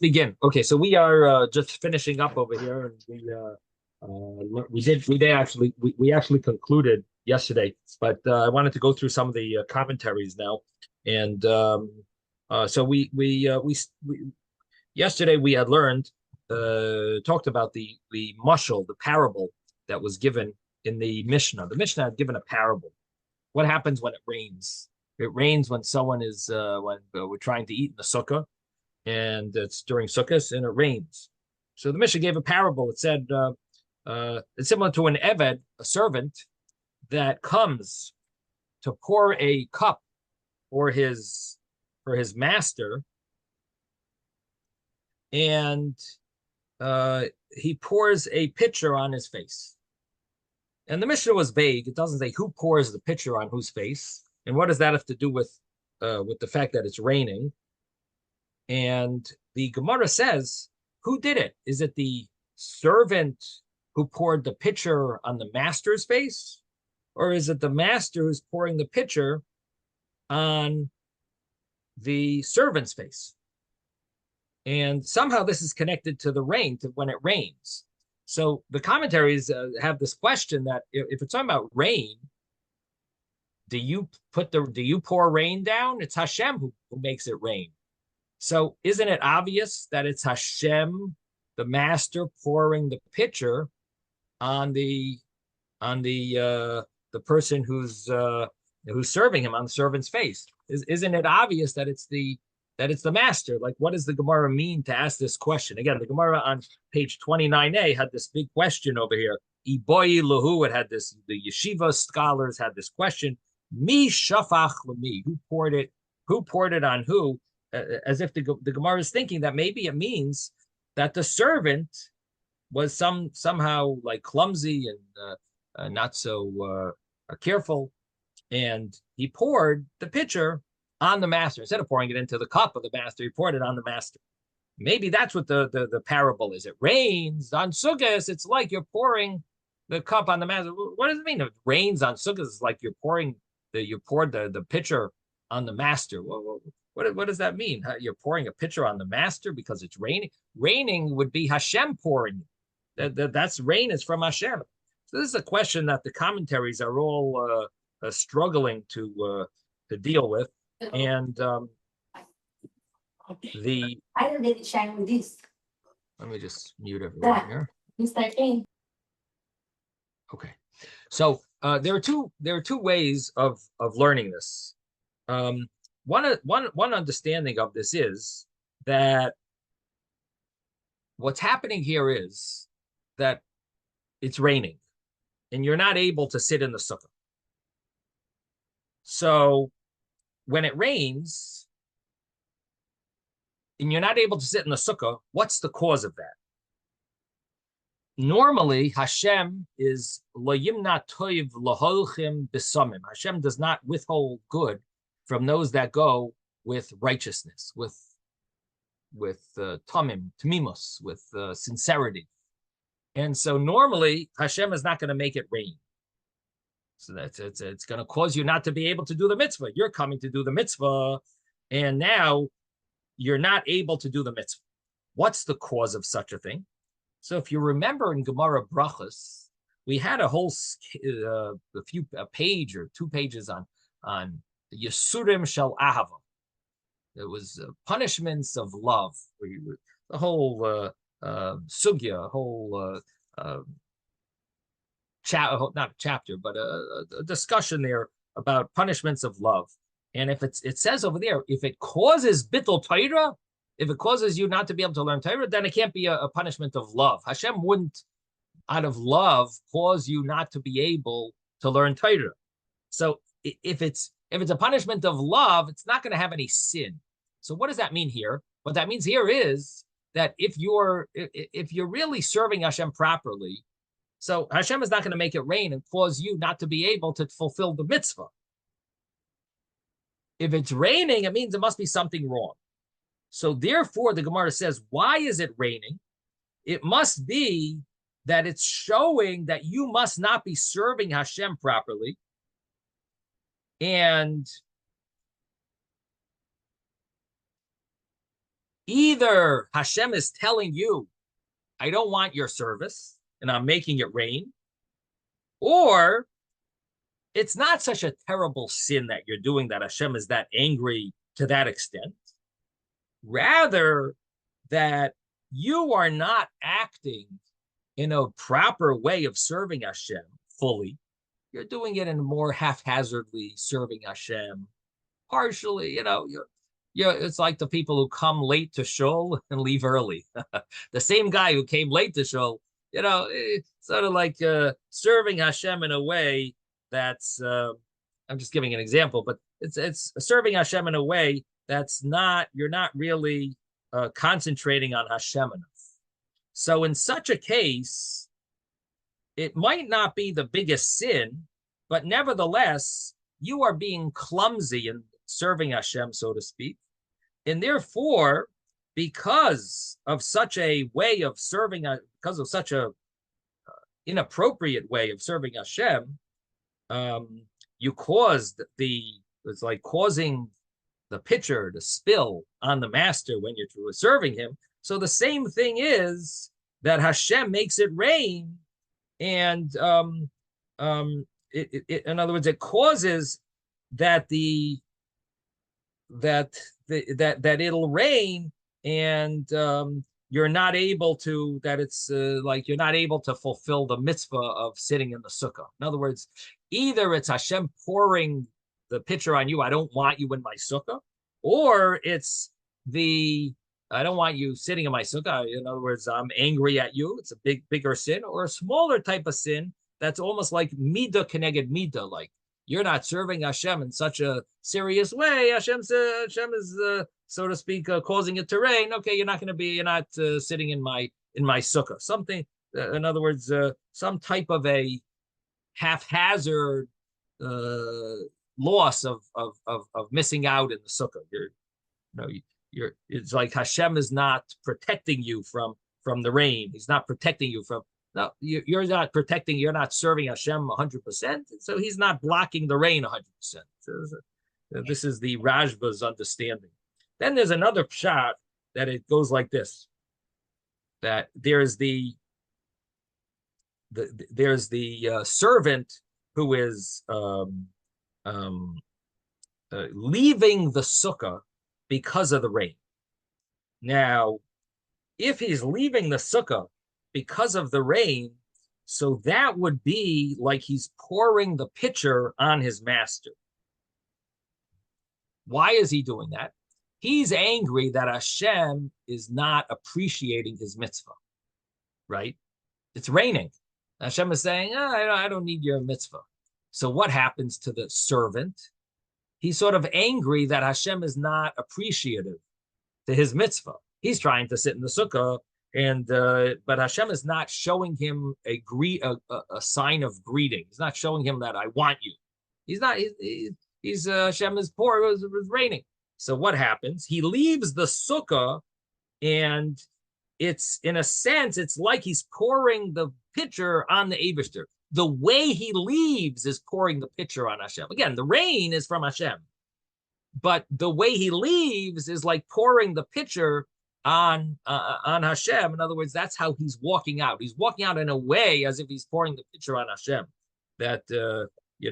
Begin. Okay, so we are just finishing up over here, and we did actually we actually concluded yesterday, but I wanted to go through some of the commentaries now, and so we yesterday we had learned talked about the mushal, the parable that was given in the Mishnah. The Mishnah had given a parable. What happens when it rains? It rains when someone is when we're trying to eat in the sukkah and it's during Sukkot and it rains. So the Mishnah gave a parable. It said it's similar to an Eved, a servant, that comes to pour a cup for his master, and he pours a pitcher on his face. And the Mishnah was vague. It doesn't say who pours the pitcher on whose face, and what does that have to do with the fact that it's raining. And the Gemara says, who did it? Is it the servant who poured the pitcher on the master's face? Or is it the master who's pouring the pitcher on the servant's face? And somehow this is connected to the rain, to when it rains. So the commentaries have this question that if it's talking about rain, do you pour rain down? It's Hashem who makes it rain. So isn't it obvious that it's Hashem, the master, pouring the pitcher on the person who's serving him, on the servant's face? Isn't it obvious that it's the master? Like, what does the Gemara mean to ask this question? Again, the Gemara on page 29a had this big question over here. Iboyi lahu, it had this. The yeshiva scholars had this question: Mi shafach lemi? Who poured it? Who poured it on who? As if the Gemara is thinking that maybe it means that the servant was somehow like clumsy and not so careful, and he poured the pitcher on the master. Instead of pouring it into the cup of the master, he poured it on the master. Maybe that's what the parable is. It rains on Sukkot. It's like you're pouring the cup on the master. What does it mean? If it rains on Sukkot, it's like you poured the pitcher on the master. What does that mean? You're pouring a pitcher on the master because it's raining? Raining would be Hashem pouring it. That's rain is from Hashem. So this is a question that the commentaries are all struggling to deal with. And I don't get it shine with this. Let me just mute everyone here. Okay. So there are two ways of learning this. One understanding of this is that what's happening here is that it's raining and you're not able to sit in the sukkah. So when it rains and you're not able to sit in the sukkah, what's the cause of that? Normally, Hashem is lo yimna toiv laholchim b'samim. Hashem does not withhold good from those that go with righteousness, with tamimus, with sincerity. And so normally Hashem is not going to make it rain. So it's going to cause you not to be able to do the mitzvah. You're coming to do the mitzvah, and now you're not able to do the mitzvah. What's the cause of such a thing? So if you remember in Gemara Brachos, we had a whole a page or 2 pages on Yisurim Shel Ahava. It was punishments of love. The whole sugya, whole not a chapter, but a discussion there about punishments of love. And if it says over there, if it causes bittul Torah, if it causes you not to be able to learn Torah, then it can't be a punishment of love. Hashem wouldn't, out of love, cause you not to be able to learn Torah. So if it's a punishment of love, it's not going to have any sin. So what does that mean here? What that means here is that if you're really serving Hashem properly, so Hashem is not going to make it rain and cause you not to be able to fulfill the mitzvah. If it's raining, it means it must be something wrong. So therefore, the Gemara says, why is it raining? It must be that it's showing that you must not be serving Hashem properly. And Either Hashem is telling you, I don't want your service, and I'm making it rain, or it's not such a terrible sin that you're doing that Hashem is that angry to that extent. Rather, that you are not acting in a proper way of serving Hashem fully. You're doing it in a more haphazardly serving Hashem, partially, it's like the people who come late to shul and leave early. The same guy who came late to shul, sort of like serving Hashem in a way that's, I'm just giving an example, but it's serving Hashem in a way that's not, you're not really concentrating on Hashem enough. So in such a case, it might not be the biggest sin, but nevertheless, you are being clumsy in serving Hashem, so to speak. And therefore, because of such a way of serving, because of such a inappropriate way of serving Hashem, you caused it's like causing the pitcher to spill on the master when you're serving him. So the same thing is that Hashem makes it rain, and in other words, it causes that that it'll rain, and you're not able to, that it's like you're not able to fulfill the mitzvah of sitting in the sukkah. In other words, either it's Hashem pouring the pitcher on you, I don't want you in my sukkah, or it's I don't want you sitting in my sukkah. In other words, I'm angry at you. It's a bigger sin, or a smaller type of sin that's almost like midah keneged midah, like you're not serving Hashem in such a serious way. Hashem is, so to speak, causing it to rain. Okay, you're not sitting in my sukkah. Something, in other words, some type of a haphazard loss of missing out in the sukkah. It's like Hashem is not protecting you from the rain. He's not protecting you from. No, you're not protecting. You're not serving Hashem 100%. So he's not blocking the rain 100%. This is the Rajba's understanding. Then there's another pshat that it goes like this: that there's the servant who is leaving the sukkah because of the rain. Now, if he's leaving the sukkah because of the rain, so that would be like he's pouring the pitcher on his master. Why is he doing that? He's angry that Hashem is not appreciating his mitzvah, right? It's raining. Hashem is saying, I don't need your mitzvah. So what happens to the servant? He's sort of angry that Hashem is not appreciative to his mitzvah. He's trying to sit in the sukkah, and but Hashem is not showing him a sign of greeting. He's not showing him that I want you. He's not. He's Hashem is poor. It was raining. So what happens? He leaves the sukkah, and it's, in a sense, it's like he's pouring the pitcher on the Eibishter. The way he leaves is pouring the pitcher on Hashem. Again, the rain is from Hashem, but the way he leaves is like pouring the pitcher on Hashem. In other words, that's how he's walking out. He's walking out in a way as if he's pouring the pitcher on Hashem. That you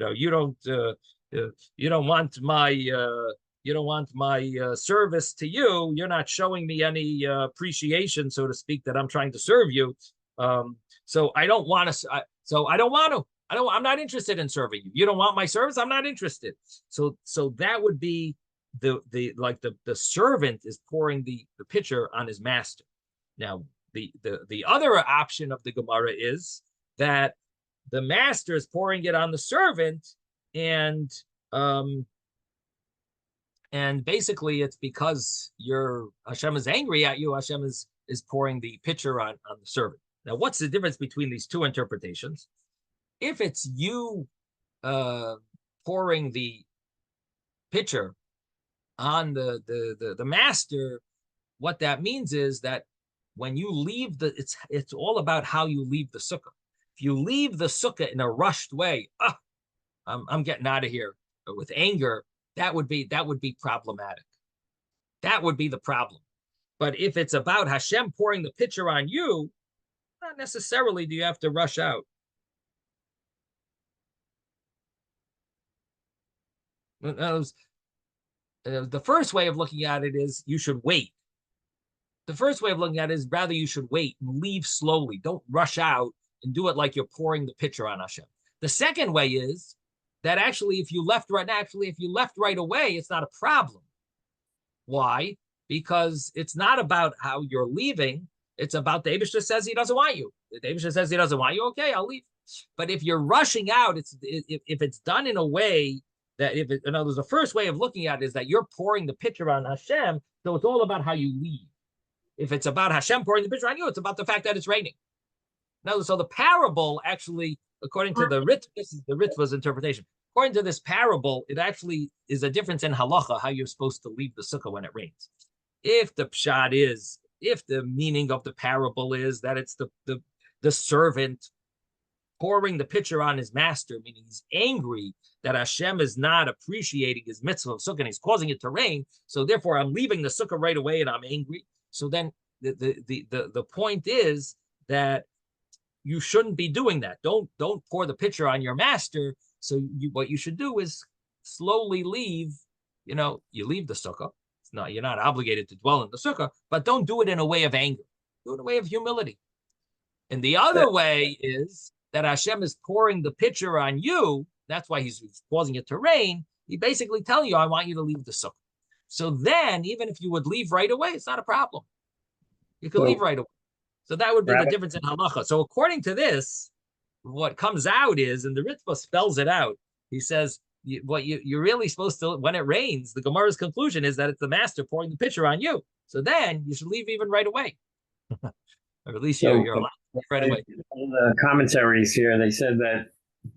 don't want my service to you. You're not showing me any appreciation, so to speak, that I'm trying to serve you. So I don't want to. So I don't want to. I'm not interested in serving you. You don't want my service. I'm not interested. So that would be the servant is pouring the pitcher on his master. Now the other option of the Gemara is that the master is pouring it on the servant, and basically it's because Hashem is angry at you. Hashem is pouring the pitcher on the servant. Now, what's the difference between these two interpretations? If it's you pouring the pitcher on the master, what that means is that when you leave it's all about how you leave the sukkah. If you leave the sukkah in a rushed way, I'm getting out of here with anger, that would be problematic. That would be the problem. But if it's about Hashem pouring the pitcher on you, not necessarily do you have to rush out. The first way of looking at it is you should wait. The first way of looking at it is rather you should wait and leave slowly. Don't rush out and do it like you're pouring the pitcher on Hashem. The second way is that actually, if you left right away, it's not a problem. Why? Because it's not about how you're leaving. It's about the Eibishter says he doesn't want you. If the Eibishter says he doesn't want you, okay, I'll leave. But if you're rushing out, if it's done in a way that in other words, the first way of looking at it is that you're pouring the pitcher on Hashem, so it's all about how you leave. If it's about Hashem pouring the pitcher on you, it's about the fact that it's raining. Now, so the parable actually, according to the Rit, this is the Ritva's interpretation. According to this parable, it actually is a difference in halacha how you're supposed to leave the sukkah when it rains. If the meaning of the parable is that it's the servant pouring the pitcher on his master, meaning he's angry that Hashem is not appreciating his mitzvah of sukkah and he's causing it to rain, so therefore I'm leaving the sukkah right away and I'm angry. So then the point is that you shouldn't be doing that. Don't pour the pitcher on your master. So what you should do is slowly leave. You leave the sukkah. You're not obligated to dwell in the sukkah, but don't do it in a way of anger. Do it in a way of humility. And the other way is that Hashem is pouring the pitcher on you. That's why he's causing it to rain. He basically telling you, I want you to leave the sukkah. So then, even if you would leave right away, it's not a problem. You could leave right away. So that would be the difference in halacha. So according to this, what comes out is, and the Ritva spells it out, he says, you're really supposed to, when it rains, the Gemara's conclusion is that it's the master pouring the pitcher on you. So then you should leave even right away. Or at least you're allowed to leave right away. In the commentaries here, they said that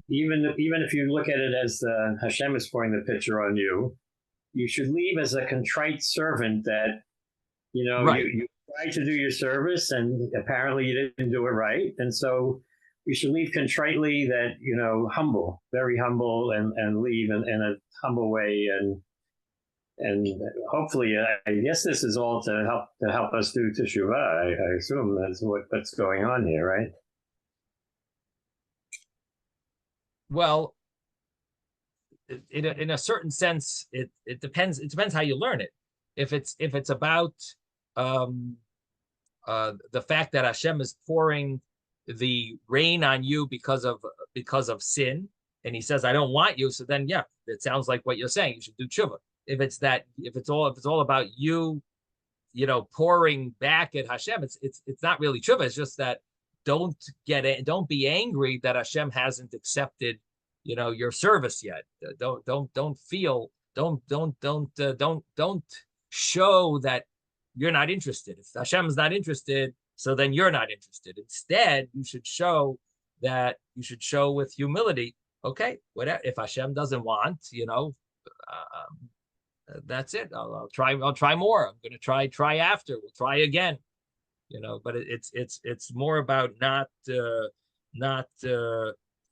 even if you look at it as Hashem is pouring the pitcher on you, you should leave as a contrite servant that, right. you tried to do your service and apparently you didn't do it right. And so you should leave contritely that, humble, very humble and leave in a humble way. And hopefully, I guess this is all to help us do teshuvah. I assume that's what's going on here, right? Well, in a certain sense, it depends. It depends how you learn it. If it's about the fact that Hashem is pouring the rain on you because of sin, and He says, "I don't want you," so then it sounds like what you're saying. You should do tshuva. If it's all about you, pouring back at Hashem, it's not really tshuva. It's just that don't be angry that Hashem hasn't accepted, your service yet. Don't show that you're not interested. If Hashem is not interested, so then you're not interested. Instead, you should show with humility. Okay, whatever. If Hashem doesn't want, that's it. I'll try more. I'm going to try after. We'll try again. But it's more about not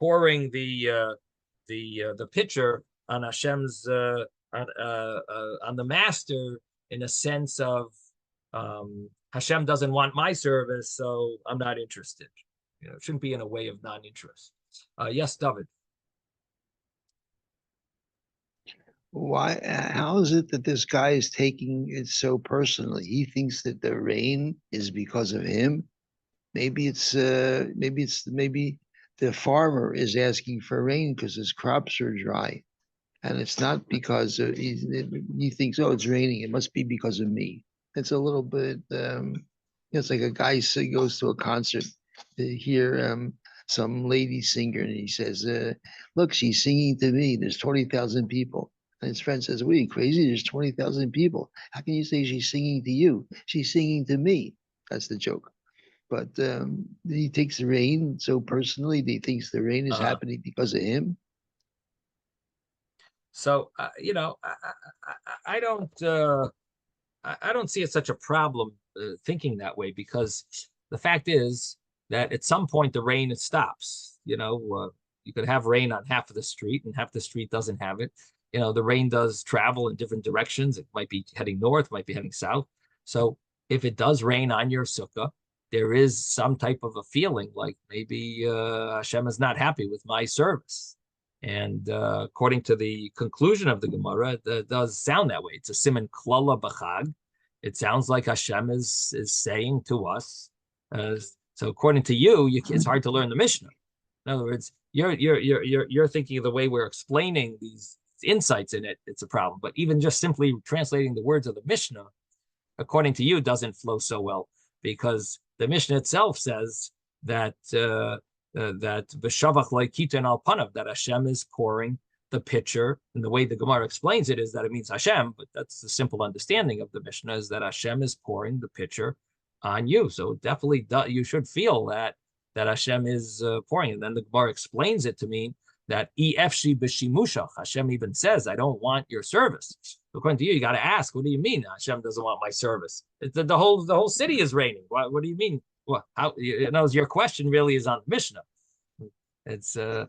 pouring the pitcher on Hashem's on the master in a sense of Hashem doesn't want my service, so I'm not interested. It shouldn't be in a way of non-interest. Yes, David. Why? How is it that this guy is taking it so personally? He thinks that the rain is because of him. Maybe the farmer is asking for rain because his crops are dry, and it's not because he thinks, oh, it's raining. It must be because of me. It's a little bit. It's like a guy goes to a concert to hear some lady singer, and he says, "Look, she's singing to me. There's 20,000 people." And his friend says, "What are you crazy? There's 20,000 people. How can you say she's singing to you? She's singing to me." That's the joke. But he takes the rain so personally. He thinks the rain is happening because of him. So I don't see it such a problem thinking that way, because the fact is that at some point the rain stops. You could have rain on half of the street and half the street doesn't have it. The rain does travel in different directions. It might be heading north, might be heading south. So if it does rain on your sukkah, there is some type of a feeling like maybe Hashem is not happy with my service. And according to the conclusion of the Gemara, it does sound that way. It's a siman klala b'chag. It sounds like Hashem is saying to us. So according to you, it's hard to learn the Mishnah. In other words, you're thinking of the way we're explaining these insights in it. It's a problem. But even just simply translating the words of the Mishnah, according to you, doesn't flow so well, because the Mishnah itself says that that v'shavach lo'ikiten al panav, that Hashem is pouring the pitcher, and the way the Gemara explains it is that it means Hashem, but that's the simple understanding of the Mishnah, is that Hashem is pouring the pitcher on you. So definitely you should feel that Hashem is pouring, and then the Gemara explains it to mean that efshi b'shimushach. Hashem even says, "I don't want your service." According to you, you got to ask, what do you mean Hashem doesn't want my service? The whole city is raining. What do you mean? Well, how, your question really is on the Mishnah. It's the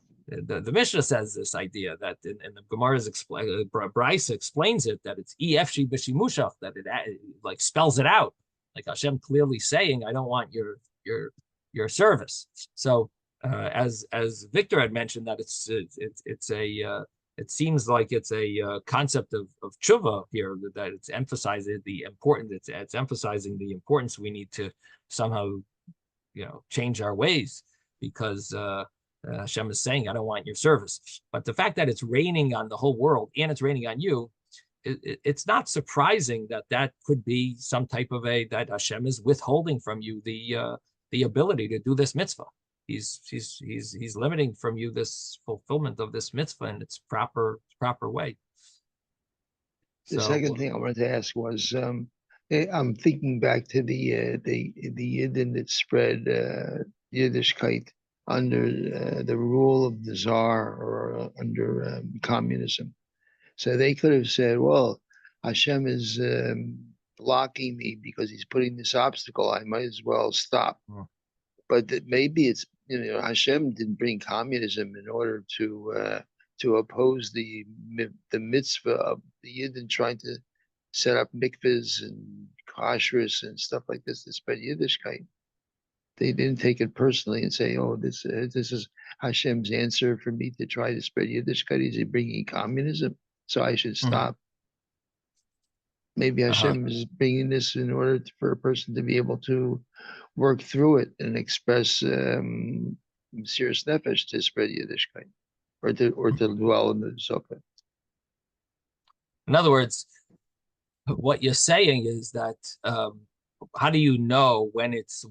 Mishnah says this idea that in the Gemara's Bryce explains it, that it's efshi b'shimushach, that it like spells it out, like Hashem clearly saying, "I don't want your service." So as Victor had mentioned, that it seems like it's a concept of tshuva here, that it's emphasizing the importance. It's emphasizing the importance we need to somehow, change our ways, because Hashem is saying, "I don't want your service." But the fact that it's raining on the whole world and it's raining on you, it's not surprising that could be some type of that Hashem is withholding from you the ability to do this mitzvah. He's limiting from you this fulfillment of this mitzvah in its proper way. The second thing I wanted to ask was, I'm thinking back to the Yidden that spread Yiddishkeit under the rule of the Tsar, or under communism. So they could have said, "Well, Hashem is blocking me because he's putting this obstacle. I might as well stop." But that maybe it's, Hashem didn't bring communism in order to oppose the mitzvah of the Yidden trying to set up mikvahs and kashrus and stuff like this to spread Yiddishkeit. They didn't take it personally and say, "Oh, this is Hashem's answer for me to try to spread Yiddishkeit. Is he bringing communism, so I should stop?" Maybe Hashem is bringing this in order for a person to be able to work through it and express Mesiras Nefesh to spread Yiddishkeit, or to dwell in the Sukkah. In other words, what you're saying is that how do you know when it's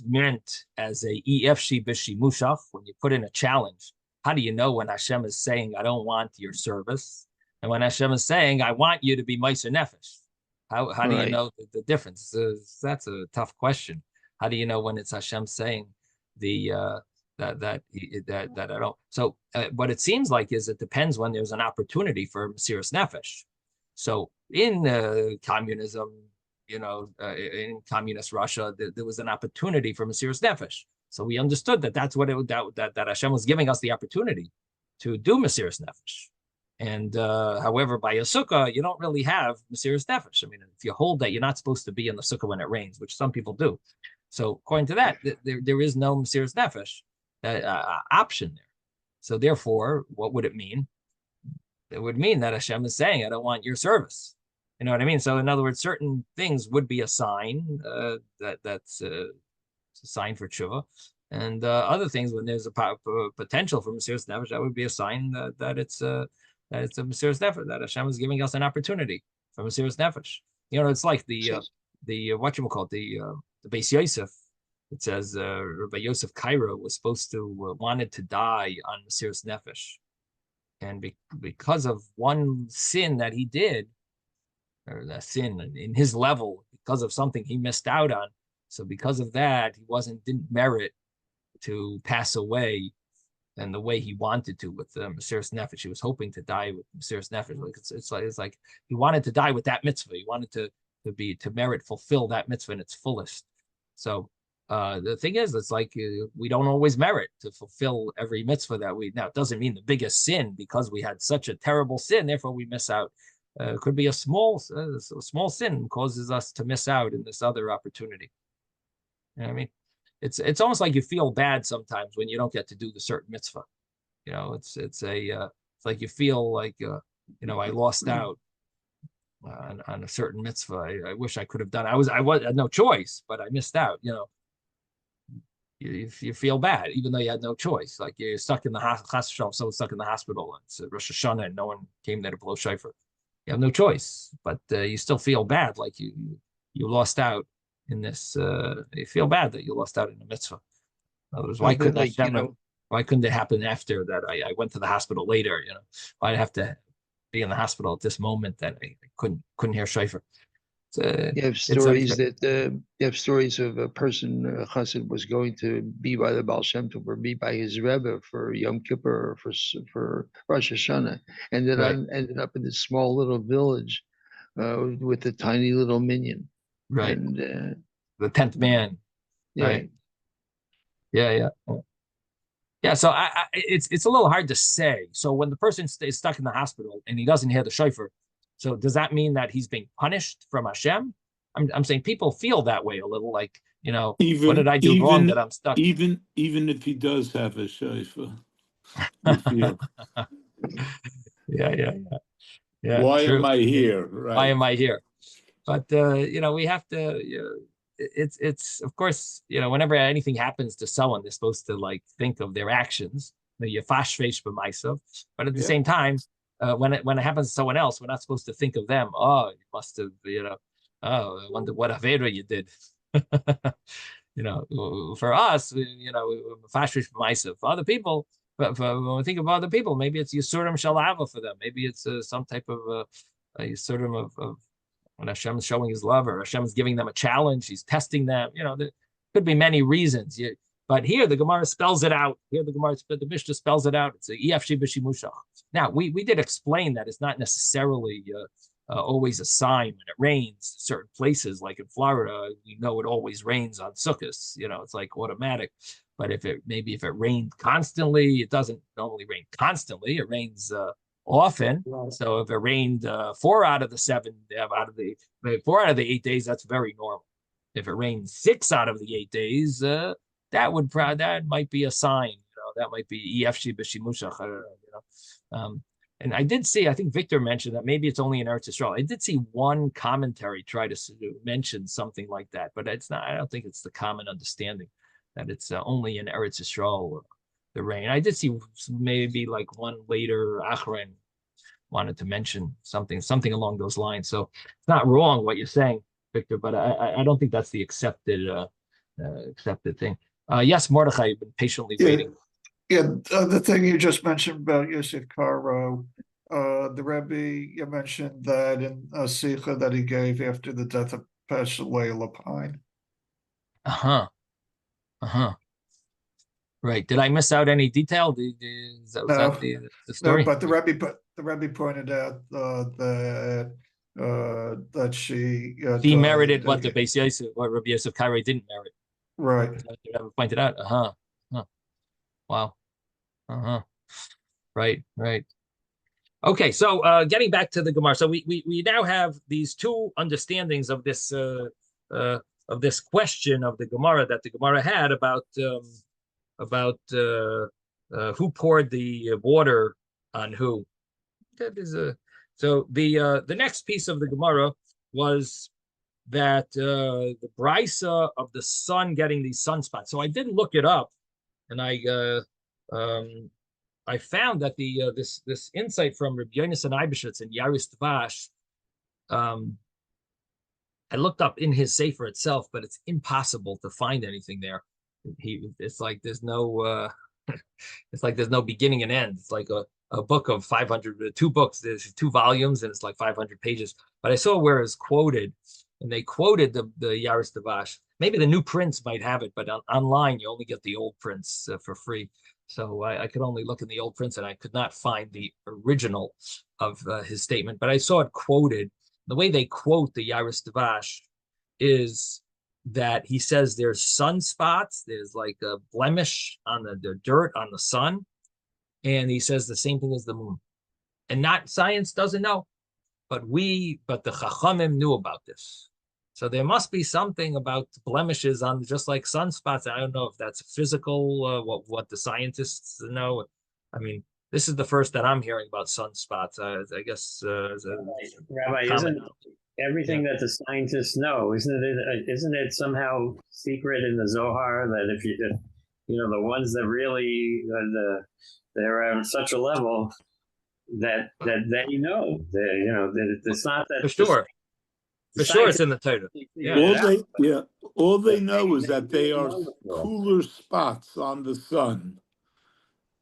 meant as a efshi b'shimushach, when you put in a challenge? How do you know when Hashem is saying, "I don't want your service," and when Hashem is saying, "I want you to be Meiser Nefesh"? How do you know the difference? That's a tough question. How do you know when it's Hashem saying that I don't? So what it seems like is it depends when there's an opportunity for Mesiras Nefesh. So in communism, in communist Russia, there was an opportunity for Mesiras Nefesh. So we understood that's what that Hashem was giving us the opportunity to do Mesiras Nefesh. And however, by a sukkah, you don't really have Mesiras Nefesh. I mean, if you hold that you're not supposed to be in the sukkah when it rains, which some people do. So according to that, there is no Mesiras Nefesh option there. So therefore, what would it mean? It would mean that Hashem is saying, "I don't want your service." You know what I mean? So in other words, certain things would be a sign that's a sign for tshuva, and other things, when there's a potential for Mesiras Nefesh, that would be a sign that it's a Mesiras Nefesh, that Hashem is giving us an opportunity for Mesiras Nefesh. It's like the whatchamacallit, the Beis Yosef. It says Rabbi Yosef Cairo was supposed to wanted to die on Mesiras Nefesh, and because of one sin that he did, or that sin in his level, because of something he missed out on. So because of that, he didn't merit to pass away in the way he wanted to with Mesiras Nefesh. He was hoping to die with Mesiras Nefesh. It's like he wanted to die with that mitzvah. He wanted to fulfill that mitzvah in its fullest. So the thing is, it's like we don't always merit to fulfill every mitzvah that we. Now, it doesn't mean the biggest sin because we had such a terrible sin, therefore we miss out could be a small sin causes us to miss out in this other opportunity. You know what I mean? It's almost like you feel bad sometimes when you don't get to do the certain mitzvah. You know, it's like you feel like I lost out on a certain mitzvah. I wish I could have done. I had no choice, but I missed out. You feel bad even though you had no choice. Like you're stuck in the hospital. Someone's stuck in the hospital. It's Rosh Hashanah and no one came there to blow shofar. You have no choice, but you still feel bad, like you lost out in this. You feel bad that you lost out in the mitzvah. In other words, why couldn't it happen after that? I went to the hospital later. Why'd I have to be in the hospital at this moment that I couldn't hear shofar? You have stories of a person, a chassid, was going to be by the Baal Shem Tov or be by his Rebbe for Yom Kippur or for Rosh Hashanah, and then ended up in this small little village with a tiny little minyan. Right. And the 10th man. Yeah. Right. Yeah. So it's a little hard to say. So when the person stays stuck in the hospital and he doesn't hear the shofar, so does that mean that he's being punished from Hashem? I'm saying people feel that way a little, like, what did I do wrong that I'm stuck? Even if he does have a shofar, you feel. Yeah. Why true. am I here? Right. Why am I here? But we have to. It's of course, whenever anything happens to someone, they're supposed to like think of their actions. But at the same time, when it happens to someone else, we're not supposed to think of them. Oh, you must have, I wonder what avera you did. For us, for other people, but when we think of other people, maybe it's Yisurim Shalava for them. Maybe it's some type of Yisurim of when Hashem's showing his love, or Hashem's giving them a challenge, he's testing them. There could be many reasons. But here the Gemara spells it out. Here the Mishnah spells it out. It's a EFC Bishimushach. Now we did explain that it's not necessarily always a sign when it rains. Certain places, like in Florida, we know it always rains on Sukkot. It's like automatic. But if it rained constantly, it doesn't normally rain constantly. It rains often. So if it rained 4 out of the 8 days, that's very normal. If it rains 6 out of the 8 days, that might be a sign. That might be EFC Bishimushach. And I did see, I think Victor mentioned that maybe it's only in Eretz Yisrael. I did see one commentary try to mention something like that, but it's not. I don't think it's the common understanding that it's only in Eretz Yisrael the rain. I did see maybe like one later Achron wanted to mention something along those lines. So it's not wrong what you're saying, Victor, but I don't think that's the accepted thing. Yes, Mordechai, you've been patiently waiting. Yeah, the thing you just mentioned about Yosef Karo, the Rebbe, you mentioned that in a Sikha that he gave after the death of Peshalei Lapine. Right. Did I miss out any detail? Is that the story? No, but the Rebbe pointed out that she merited what the Beis Yosef, what Rabbi Yosef Karo didn't merit. Right. Pointed out. Wow. Right. Okay, so getting back to the Gemara, so we now have these two understandings of this question of the Gemara that the Gemara had about who poured the water on who. So the next piece of the Gemara was that the brisa of the sun getting these sunspots. So I did look it up, and I found that this insight from Rabbi Yonasan Eibeshitz and Yaris Dvash, I looked up in his sefer itself, but it's impossible to find anything there. It's like there's no beginning and end. It's like a book of 2 books. There's 2 volumes, and it's like 500 pages. But I saw where it's quoted, and they quoted the Yaris Dvash. Maybe the new prints might have it, but online you only get the old prints for free. So I could only look in the old prints, and I could not find the original of his statement. But I saw it quoted. The way they quote the Yaris Dvash is that he says there's sunspots, there's like a blemish on the dirt on the sun, and he says the same thing as the moon. And not science doesn't know, but the Chachamim knew about this. So there must be something about blemishes on just like sunspots. I don't know if that's physical, what the scientists know. I mean, this is the first that I'm hearing about sunspots. I guess Rabbi, isn't everything that the scientists know, isn't it somehow secret in the Zohar that if the ones that really they're on such a level that they know, that it's not that for sure. For sure, it's in the Torah. Yeah. All they know is that they are cooler spots on the sun,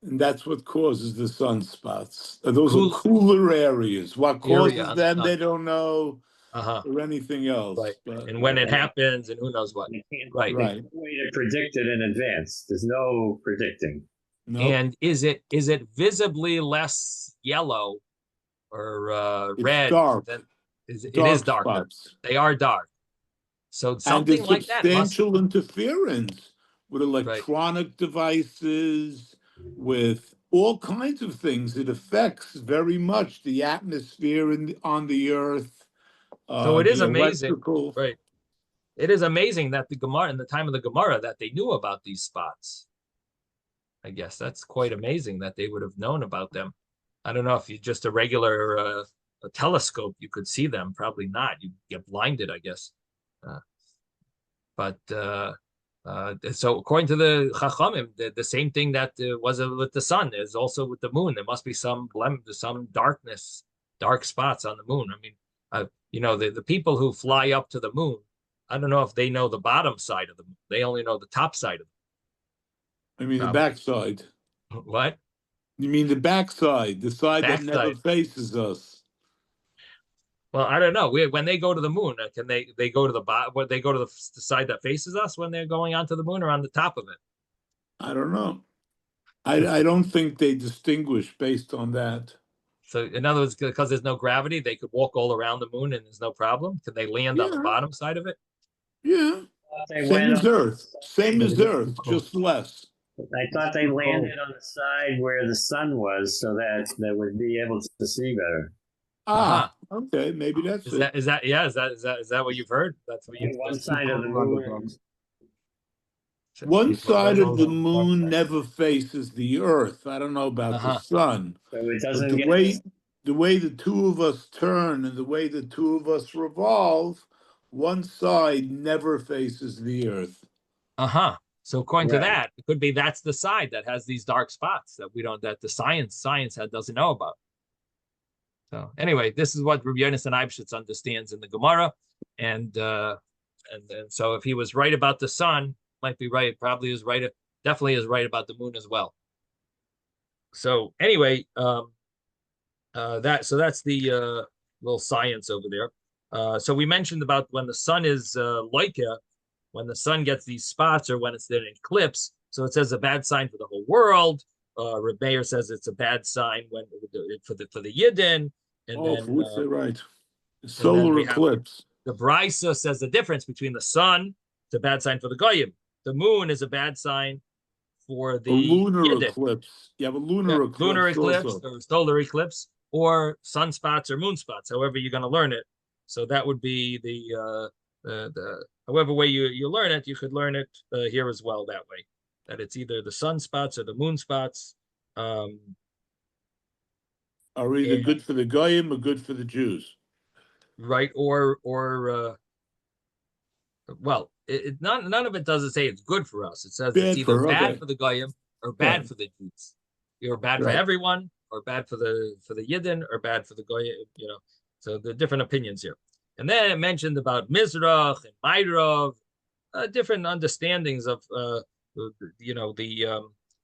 and that's what causes the sunspots. Those are cooler areas. What causes them, they don't know, or anything else. Right. But, and when it happens, and who knows what. Right. There's no way to predict it in advance. There's no predicting. Nope. And is it visibly less yellow or red? Dark. It is darker. Spots. They are dark. So something and like that. Substantial interference with electronic devices, with all kinds of things. It affects very much the atmosphere on the earth. So it is amazing, right? It is amazing that the Gemara, in the time of the Gemara, that they knew about these spots. I guess that's quite amazing that they would have known about them. I don't know if you just a regular a telescope, you could see them. Probably not. You get blinded, I guess. So according to the Chachamim, the same thing that was with the sun is also with the moon. There must be some darkness, dark spots on the moon. I mean, the people who fly up to the moon, I don't know if they know the bottom side of the moon. They only know the top side of it. I mean, the backside. What? You mean the backside, the side that never faces us? Well, I don't know. When they go to the moon, can they go to the bottom? They go to the side that faces us when they're going onto the moon, or on the top of it? I don't know. I don't think they distinguish based on that. So, in other words, because there's no gravity, they could walk all around the moon and there's no problem. Can they land on the bottom side of it? Yeah. Same as Earth. Same as Earth, just less. I thought they landed on the side where the sun was, so that they would be able to see better. Okay, maybe that's it. Is that what you've heard? That's what you. One side of the moon. One side of the moon never faces the Earth. I don't know about the sun. So it doesn't the way the two of us turn and the way the two of us revolve, one side never faces the Earth. So according to that, it could be that's the side that has these dark spots that the science doesn't know about. So anyway, this is what Rabbi Yonasan Eibschitz understands in the Gemara, and so if he was right about the sun, might be right. Probably is right. Definitely is right about the moon as well. So anyway, that's the little science over there. So we mentioned about when the sun is loika, when the sun gets these spots, or when it's in an eclipse. So it says a bad sign for the whole world. Reb Meir says it's a bad sign for the Yidden. And right. Solar eclipse. The Brisa says the difference between the sun, it's a bad sign for the Goyim. The moon is a bad sign for the lunar Yidden. Eclipse. You have a lunar eclipse. Lunar eclipse or solar eclipse, or sunspots or moon spots, however you're going to learn it. So that would be the however way you learn it, you could learn it here as well that way. That it's either the sunspots or the moon spots. Are either good for the Goyim or good for the Jews. Right, or none of it doesn't say it's good for us. It says it's either bad for the Goyim or bad for the Jews. You're bad for everyone, or bad for the Yidden, or bad for the Goyim. So the different opinions here. And then it mentioned about Mizrach and Ma'irav, different understandings of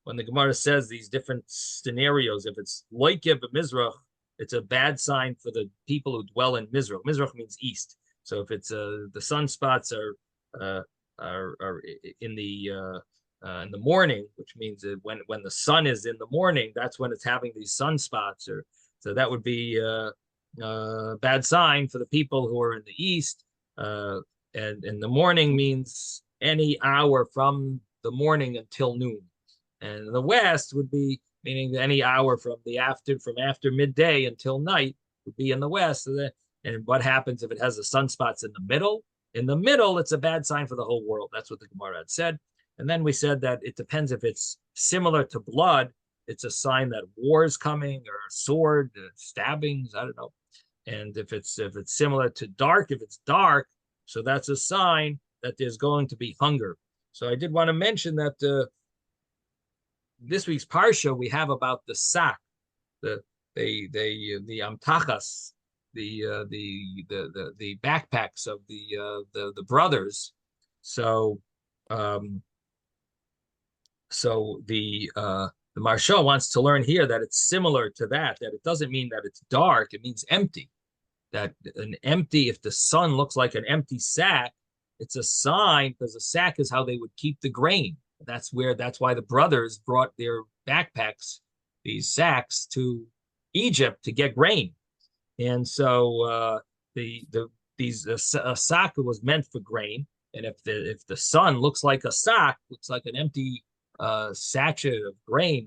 when the Gemara says these different scenarios. If it's Loikev Mizrach, it's a bad sign for the people who dwell in Mizrach. Mizrach means east. So if it's the sunspots are in the morning, which means that when the sun is in the morning, that's when it's having these sunspots. So that would be a bad sign for the people who are in the east. And in the morning means any hour from the morning until noon. And in the west would be meaning any hour from after midday until night would be in the west. And what happens if it has the sunspots in the middle? In the middle, it's a bad sign for the whole world. That's what the Gemara had said. And then we said that it depends if it's similar to blood. It's a sign that war is coming, or a sword, stabbings, I don't know. And if it's similar to dark, if it's dark, so that's a sign that there's going to be hunger. So I did want to mention that this week's parsha we have about the sack, the amtachas, the backpacks of the brothers. So the Maharsha wants to learn here that it's similar to that it doesn't mean that it's dark, it means empty. That if the sun looks like an empty sack, it's a sign, because a sack is how they would keep the grain. That's why the brothers brought their backpacks, these sacks, to Egypt to get grain. And so a sack was meant for grain. And if the sun looks like a sack, looks like an empty sachet of grain,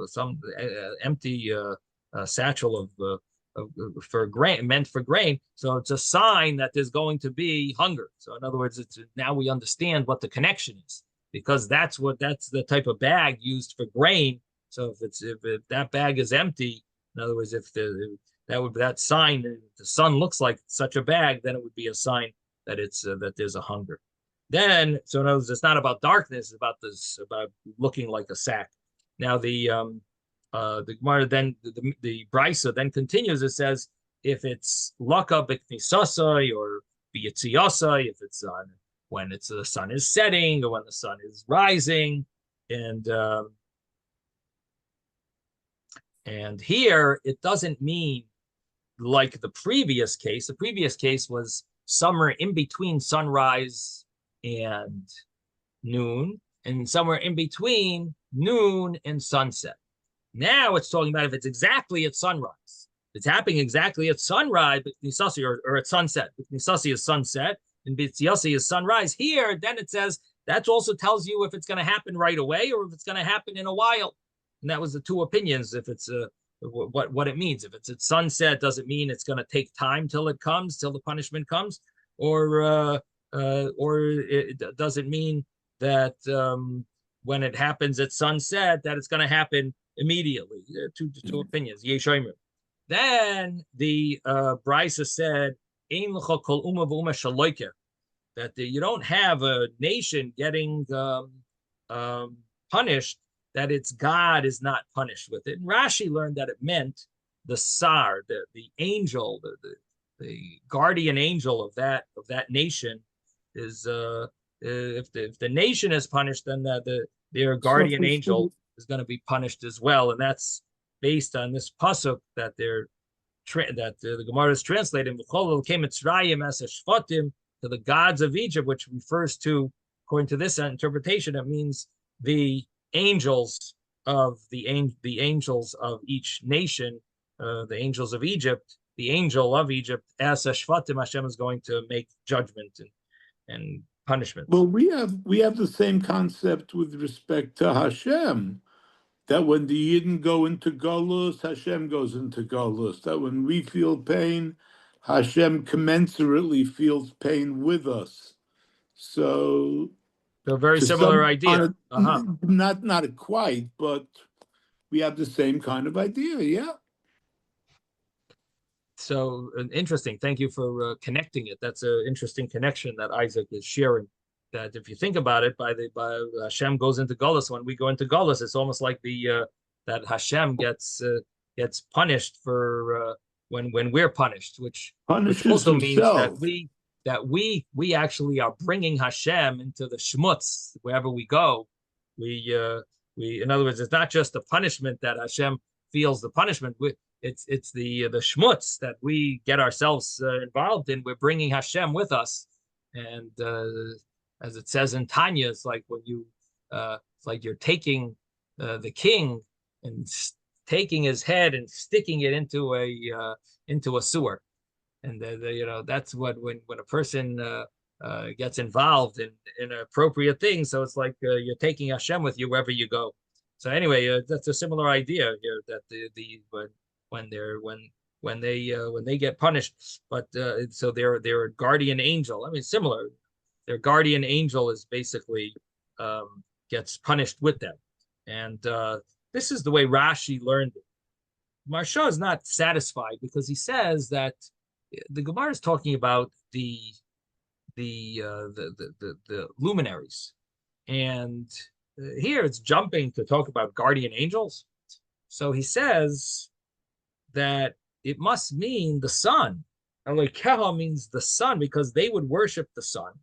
some empty satchel for grain, meant for grain. So it's a sign that there's going to be hunger. So in other words, now we understand what the connection is, because that's the type of bag used for grain. So if that bag is empty, in other words, if that sign, if the sun looks like such a bag, then it would be a sign that that there's a hunger. Then, so in other words, it's not about darkness, it's about looking like a sack. Now the Gemara then the Brisa then continues. It says if it's laka b'knisasai or b'yitziasai, if it's when the sun is setting or when the sun is rising, and here it doesn't mean like the previous case. The previous case was somewhere in between sunrise and noon, and somewhere in between noon and sunset. Now it's talking about if it's exactly at sunrise. If it's happening exactly at sunrise, or at sunset. Nisasi is sunset, and B'tziasi is sunrise. Here, then it says, that also tells you if it's going to happen right away or if it's going to happen in a while. And that was the two opinions, if it's what it means. If it's at sunset, does it mean it's going to take time till the punishment comes? Or does it mean that when it happens at sunset, that it's going to happen immediately? Two opinions. Then the Brisa said, that you don't have a nation getting punished, that its God is not punished with it. And Rashi learned that it meant the Sar, the angel, the guardian angel of that nation is if the nation is punished, then their guardian angel is going to be punished as well. And that's based on this pasuk that the Gemara is translating to the gods of Egypt, which refers to, according to this interpretation, it means the angels of the angels of each nation, the angels of Egypt, the angel of Egypt, as Shvatim, Hashem is going to make judgment and punishment. Well, we have the same concept with respect to Hashem, that when the Yidden go into Golus, Hashem goes into Golus. That when we feel pain, Hashem commensurately feels pain with us. So a very similar idea. Not quite, but we have the same kind of idea, yeah. So interesting. Thank you for connecting it. That's an interesting connection that Isaac is sharing. That if you think about it, by Hashem goes into Golus. When we go into Golus, it's almost like that Hashem gets punished for when we're punished, which also means that we actually are bringing Hashem into the shmutz wherever we go. We in other words, it's not just the punishment that Hashem feels the punishment. It's the shmutz that we get ourselves involved in. We're bringing Hashem with us, and as it says in Tanya, it's like when it's like you're taking the king and taking his head and sticking it into a sewer, and that's what when a person gets involved in inappropriate things. So it's like you're taking Hashem with you wherever you go. So anyway, that's a similar idea here, that when when they get punished. But so their guardian angel, I mean, similar. Their guardian angel is basically gets punished with them, and this is the way Rashi learned it. Maharsha is not satisfied because he says that the Gemara is talking about the luminaries, and here it's jumping to talk about guardian angels. So he says that it must mean the sun. Elokeha means the sun because they would worship the sun,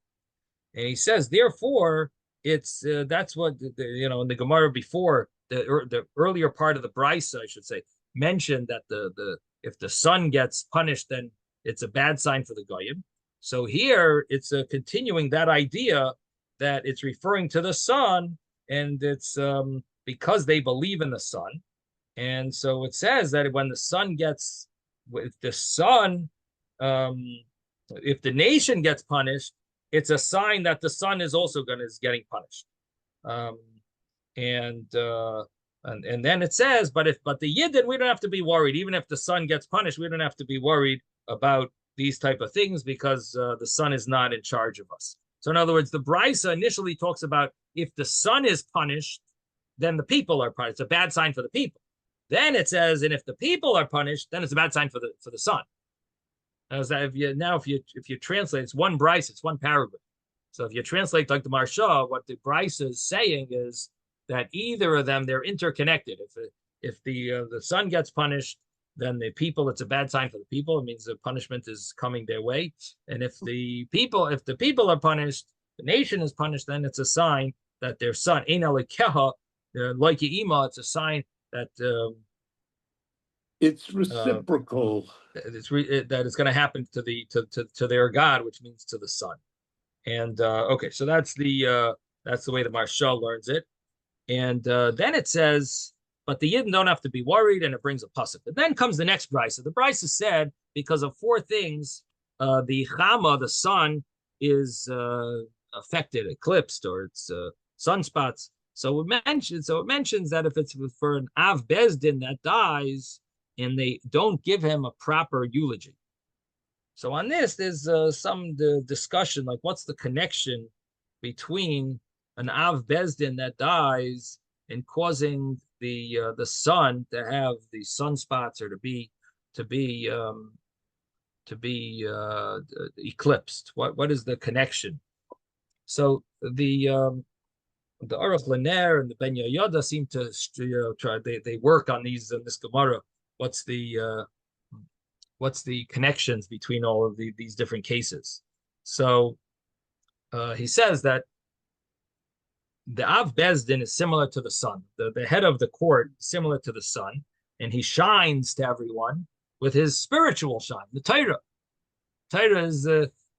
and he says therefore it's that's what in the Gemara before the earlier part of the Brisa, I should say, mentioned that the if the sun gets punished, then it's a bad sign for the goyim. So here it's continuing that idea that it's referring to the sun, and it's because they believe in the sun. And so it says that when the sun gets, if the sun, if the nation gets punished, it's a sign that the sun is also getting punished. And then it says, but the Yidden, we don't have to be worried. Even if the sun gets punished, we don't have to be worried about these type of things because the sun is not in charge of us. So in other words, the Brisa initially talks about if the sun is punished, then the people are punished. It's a bad sign for the people. Then it says, and if the people are punished, then it's a bad sign for the sun. If you translate, it's one Brisa, it's one paragraph. So if you translate like the Maharsha, what the Brisa is saying is that either of them, they're interconnected. If the sun gets punished, then the people, it's a bad sign for the people. It means the punishment is coming their way. And if the people are punished, the nation is punished, then it's a sign that their son, Ein Elokeha, like Ye'ima, it's a sign that it's reciprocal. That it's going to happen to their God, which means to the sun. And okay, so that's the way the Maharsha learns it. And then it says, but the Yidden don't have to be worried, and it brings a pasuk. But then comes the next brisa. The brisa said because of four things, the Chama, the sun, is affected, eclipsed, or it's sunspots. So it mentions that if it's for an Av Bezdin that dies, and they don't give him a proper eulogy. So on this, there's some discussion, like what's the connection between an Av Bezdin that dies and causing the sun to have the sunspots or to be eclipsed. What is the connection? So the Aruch Laner and the Ben Yehoyada seem to try. They work on these in this Gemara. What's the connections between all of these different cases? So he says that the Av Bezdin is similar to the sun. The head of the court is similar to the sun, and he shines to everyone with his spiritual shine. The Torah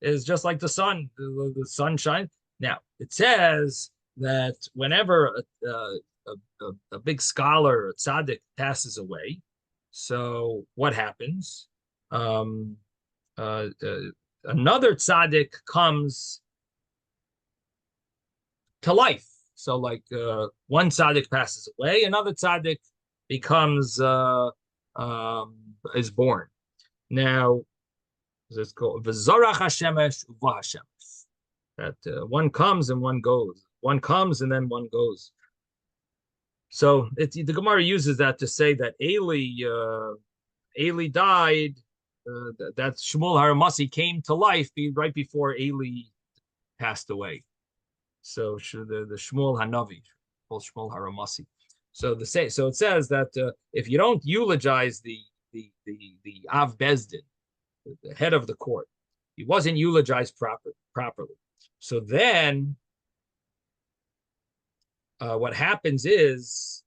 is just like the sun. The sun shines. Now it says that whenever a big scholar, a tzaddik, passes away, so what happens? Another tzaddik comes to life. So like one tzaddik passes away, another tzaddik becomes is born. Now it's called V'zorach Hashemesh Uva Hashemesh. That one comes and one goes. One comes and then one goes. So the Gemara uses that to say that Eli died. That Shmuel Haramasi came to life right before Eli passed away. So the Shmuel Hanavi, called Shmuel Haramasi. So it says that if you don't eulogize the Av Bezdin, the head of the court, he wasn't eulogized properly. So then what happens is,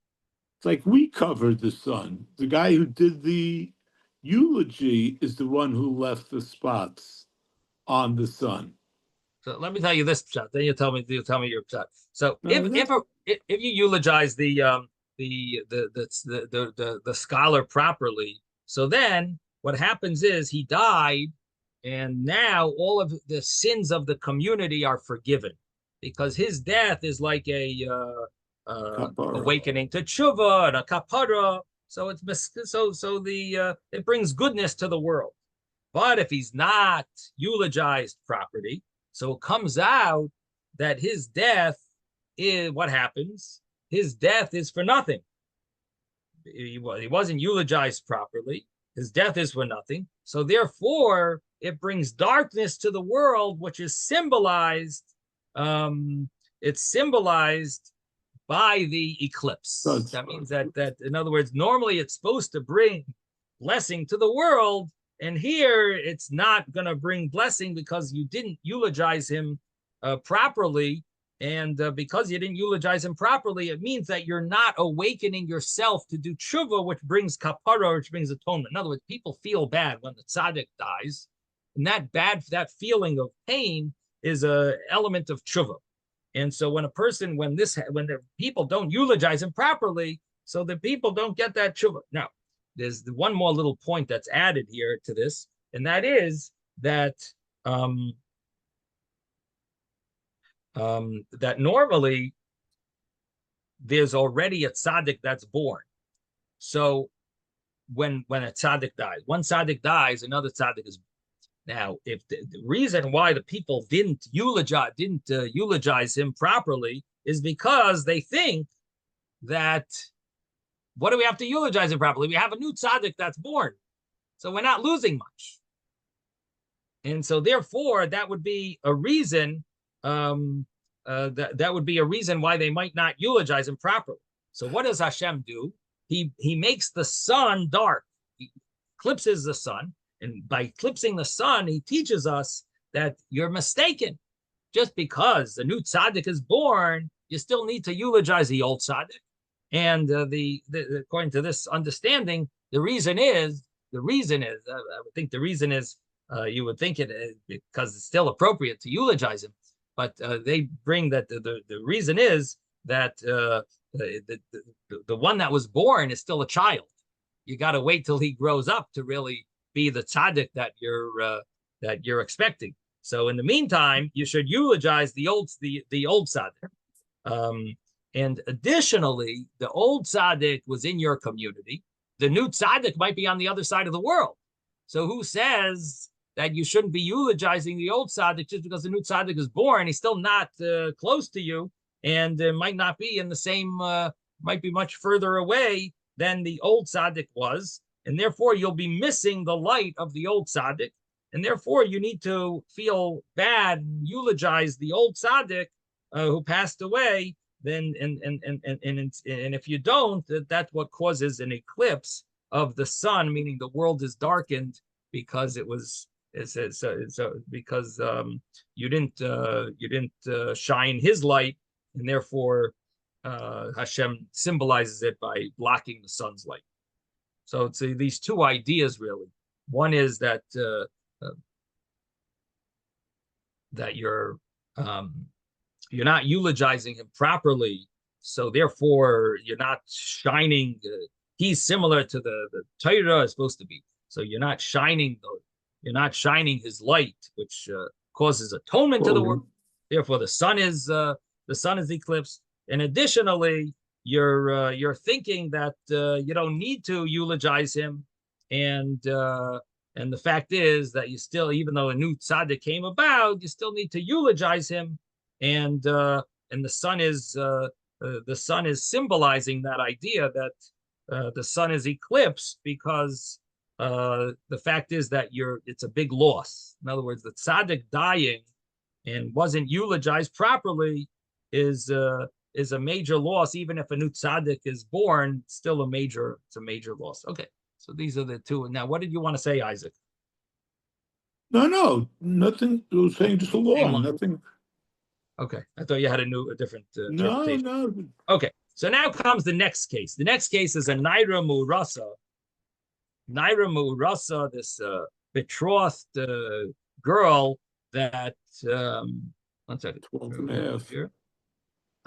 it's like we covered the sun. The guy who did the eulogy is the one who left the spots on the sun. So let me tell you this pshat. Then you'll tell me your pshat. So if you eulogize the scholar properly, so then what happens is he died, and now all of the sins of the community are forgiven because his death is like a awakening to tshuva and a kapara, so it brings goodness to the world. But if he's not eulogized properly, so it comes out that his death is what happens. His death is for nothing. He wasn't eulogized properly. His death is for nothing. So therefore, it brings darkness to the world, which is symbolized. It's symbolized by the eclipse. That means that in other words, normally it's supposed to bring blessing to the world, and here it's not going to bring blessing because you didn't eulogize him properly. And because you didn't eulogize him properly, it means that you're not awakening yourself to do tshuva, which brings kapara, which brings atonement. In other words, people feel bad when the tzaddik dies, and that feeling of pain is a element of tshuva. And so when the people don't eulogize him properly, so the people don't get that tshuva. Now, there's one more little point that's added here to this, and that is that that normally there's already a tzaddik that's born. So when a tzaddik dies, one tzaddik dies, another tzaddik is born. Now, if the reason why the people didn't eulogize him properly is because they think that, what do we have to eulogize him properly? We have a new tzaddik that's born, so we're not losing much. And so therefore, that would be a reason. That would be a reason why they might not eulogize him properly. So what does Hashem do? He makes the sun dark. He eclipses the sun, and by eclipsing the sun, he teaches us that you're mistaken. Just because the new tzaddik is born, you still need to eulogize the old tzaddik. And according to this understanding, the reason is I would think the reason is you would think it is because it's still appropriate to eulogize him. But they bring that the reason is that the one that was born is still a child. You got to wait till he grows up to really be the tzaddik that you're expecting. So in the meantime, you should eulogize the old tzaddik. And additionally, the old tzaddik was in your community. The new tzaddik might be on the other side of the world. So who says that you shouldn't be eulogizing the old tzaddik just because the new tzaddik is born? He's still not close to you, and might not be in the same, might be much further away than the old tzaddik was, and therefore you'll be missing the light of the old tzaddik, and therefore you need to feel bad and eulogize the old tzaddik who passed away. Then and if you don't, that's what causes an eclipse of the sun, meaning the world is darkened because because you didn't shine his light, and therefore Hashem symbolizes it by blocking the sun's light. So it's these two ideas really. One is that that you're not eulogizing him properly, so therefore you're not shining. He's similar to the Torah is supposed to be. So you're not shining his light, which causes atonement to the world. Therefore, the sun is eclipsed. And additionally, you're thinking that you don't need to eulogize him, and the fact is that you still, even though a new tzaddik came about, you still need to eulogize him, and the sun is symbolizing that idea that the sun is eclipsed because the fact is that it's a big loss. In other words, the tzaddik dying and wasn't eulogized properly is a major loss. Even if a new tzaddik is born, it's a major loss. Okay, so these are the two. Now, what did you want to say, Isaac? No, nothing. I was saying just a law, nothing. Okay, I thought you had a different interpretation. No. Okay, so now comes the next case. The next case is a Naira Murasa. Naira Murasa, this betrothed girl that, 1 second. 12 and a half. Here.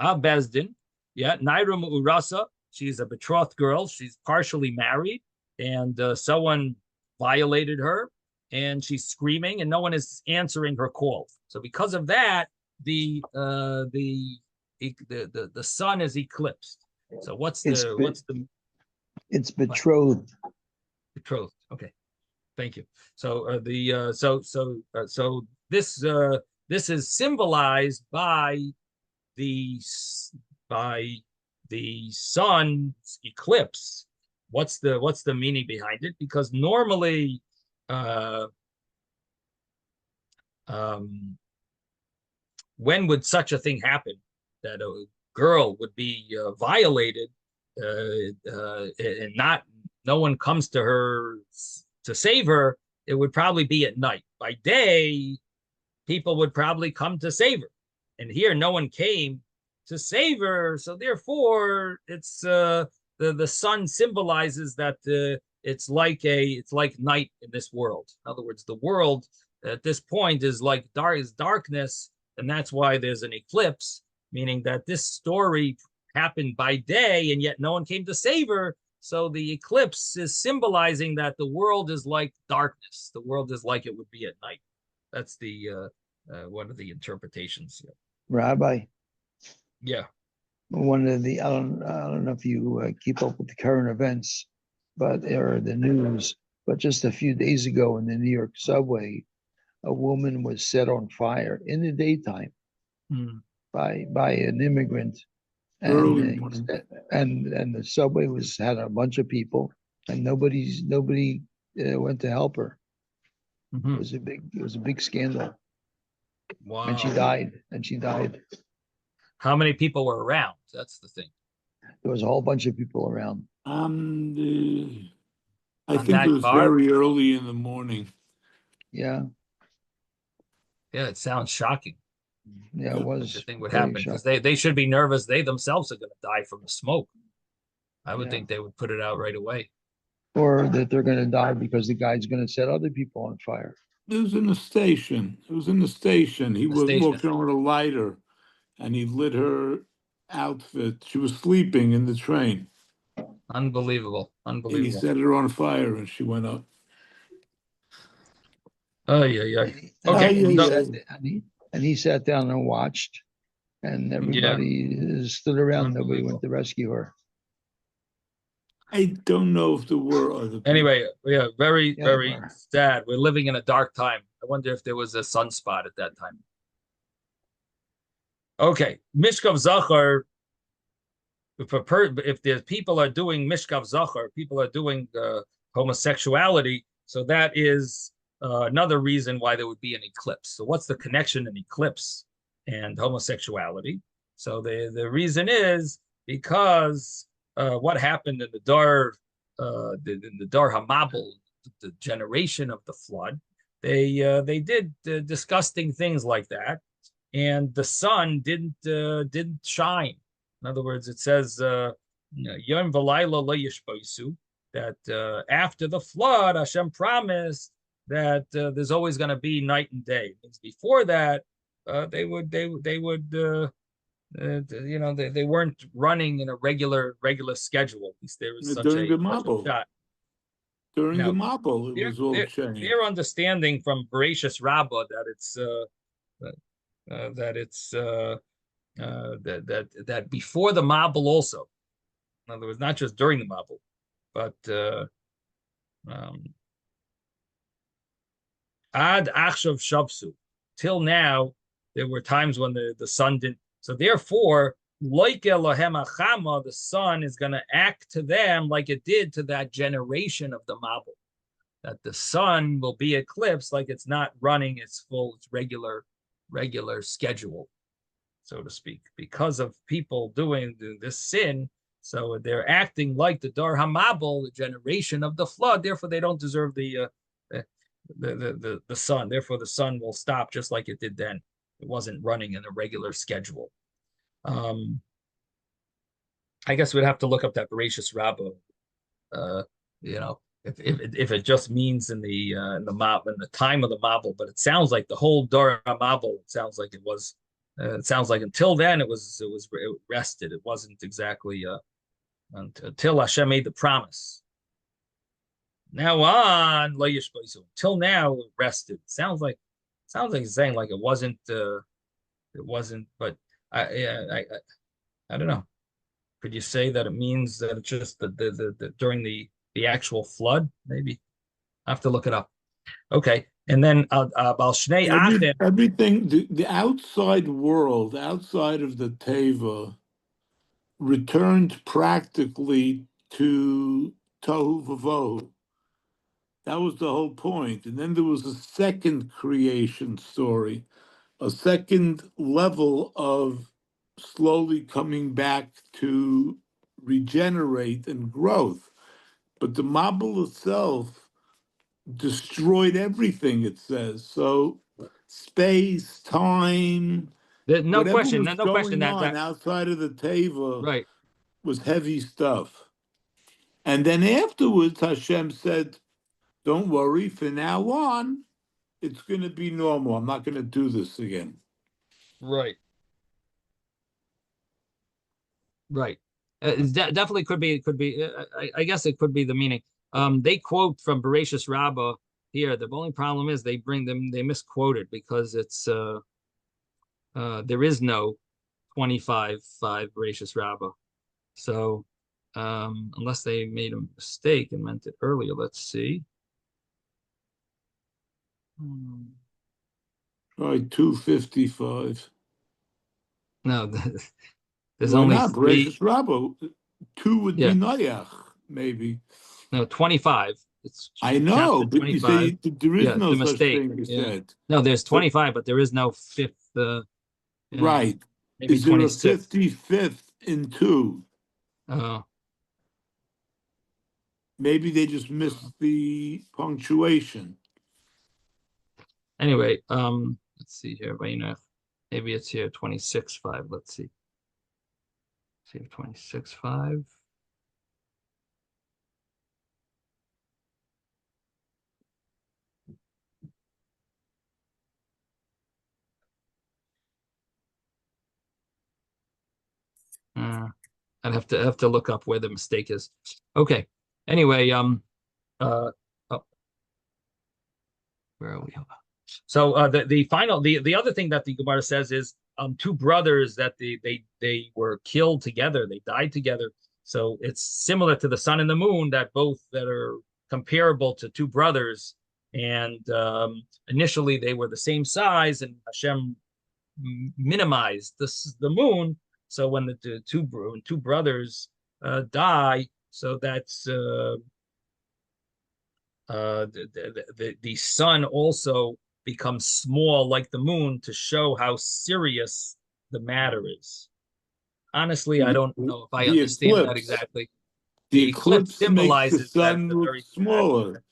Bezdin. Yeah, Naira Murasa. She's a betrothed girl. She's partially married, and someone violated her, and she's screaming, and no one is answering her call. So because of that, the sun is eclipsed. So what's the It's betrothed. Betrothed. Okay, thank you. So this is symbolized by the by the sun's eclipse. What's the meaning behind it? Because normally, when would such a thing happen that a girl would be violated and not no one comes to her to save her? It would probably be at night. By day, people would probably come to save her, and here no one came to save her. So therefore, it's the sun symbolizes that it's like night in this world. In other words, the world at this point is like darkness, and that's why there's an eclipse, meaning that this story happened by day, and yet no one came to save her. So the eclipse is symbolizing that the world is like darkness. The world is like it would be at night. That's the one of the interpretations here. Rabbi, Yeah. one of the I don't know if you keep up with the current events, but or the news. But just a few days ago in the New York subway, a woman was set on fire in the daytime by an immigrant, Early and the subway had a bunch of people, and nobody went to help her. It was a big scandal. Wow. And she died. How many people were around? That's the thing. There was a whole bunch of people around. I think it was very early in the morning. Yeah. Yeah, it sounds shocking. Yeah, it was. The thing would happen because they should be nervous. They themselves are going to die from the smoke. I would think they would put it out right away. Or that they're going to die because the guy's going to set other people on fire. It was in the station. He was walking on with a lighter, and he lit her outfit. She was sleeping in the train. Unbelievable. And he set her on fire, and she went up. Oh, yeah. Okay. And he sat down and watched, and everybody stood around. Nobody went to rescue her. I don't know if there were other people. Anyway, very sad. We're living in a dark time. I wonder if there was a sunspot at that time. Okay, Mishkav Zachar. If the people are doing Mishkav Zachar, people are doing homosexuality, so that is another reason why there would be an eclipse. So what's the connection in eclipse and homosexuality? So the reason is because what happened in the Dar Hamabel, the generation of the flood, they did disgusting things like that, and the sun didn't shine. In other words, it says Yom v'layla lo yishboisu, that after the flood, Hashem promised that there's always going to be night and day. It means before that, they weren't running in a regular schedule. At least there was during the Mabul. During the Mabul, it was all changed. Their understanding from Bereshis Rabbah that before the Mabul also, in other words, not just during the Mabul, but Ad Achshav Shavsu, till now, there were times when the sun didn't. So therefore, like Elohem Achama, the sun is going to act to them like it did to that generation of the Mabul. That the sun will be eclipsed, like it's not running its regular schedule, so to speak, because of people doing this sin. So they're acting like the Dar Hamabel, the generation of the flood. Therefore, they don't deserve the sun. Therefore, the sun will stop just like it did then. It wasn't running in a regular schedule. I guess we'd have to look up that Bereshis Rabbah. If it just means in the time of the Mabul, but it sounds like the whole Dar Mabul. It sounds like it was. It sounds like until then it rested. It wasn't exactly until Hashem made the promise. Now on till now it rested. Sounds like he's saying like it wasn't. But I don't know. Could you say that it means that it's just the during the actual flood? Maybe I have to look it up. Okay, and then Bal Shnei Achim. Everything, the outside world, outside of the Teva, returned practically to Tohu Vavohu. That was the whole point. And then there was a second creation story, a second level of slowly coming back to regenerate and growth. But the Mabul itself destroyed everything, it says. So space, time, No whatever question, was no question going that on outside of the Teva right. was heavy stuff. And then afterwards, Hashem said, don't worry, from now on, it's going to be normal. I'm not going to do this again. Right. Right. Definitely could be. I guess it could be the meaning. They quote from Bereshis Rabbah here. The only problem is they misquoted because it's there is no 25:5 Bereshis Rabbah. So unless they made a mistake and meant it earlier, let's see. Try 255. No, there's Why only not? three. Bereshis Rabbah. 2 would be Noach, maybe. No, 25. It's I know, chapter but you 25. say there is no the such mistake. thing, you said. No, there's But- 25, but there is no fifth. Right. Maybe Is there a 26. 55th in 2? Maybe they just missed the punctuation. Anyway, let's see here. Maybe it's here 26:5. Let's see. See if 26:5. I'd have to look up where the mistake is. Okay. Anyway, oh, where are we? So the other thing that the Gemara says is 2 brothers that they were killed together, they died together. So it's similar to the sun and the moon that are comparable to 2 brothers, and initially they were the same size, and Hashem minimized the moon. So when the two brothers die, so that's the sun also becomes small like the moon to show how serious the matter is. Honestly, I don't know if I understand that exactly. The eclipse symbolizes makes the sun look smaller.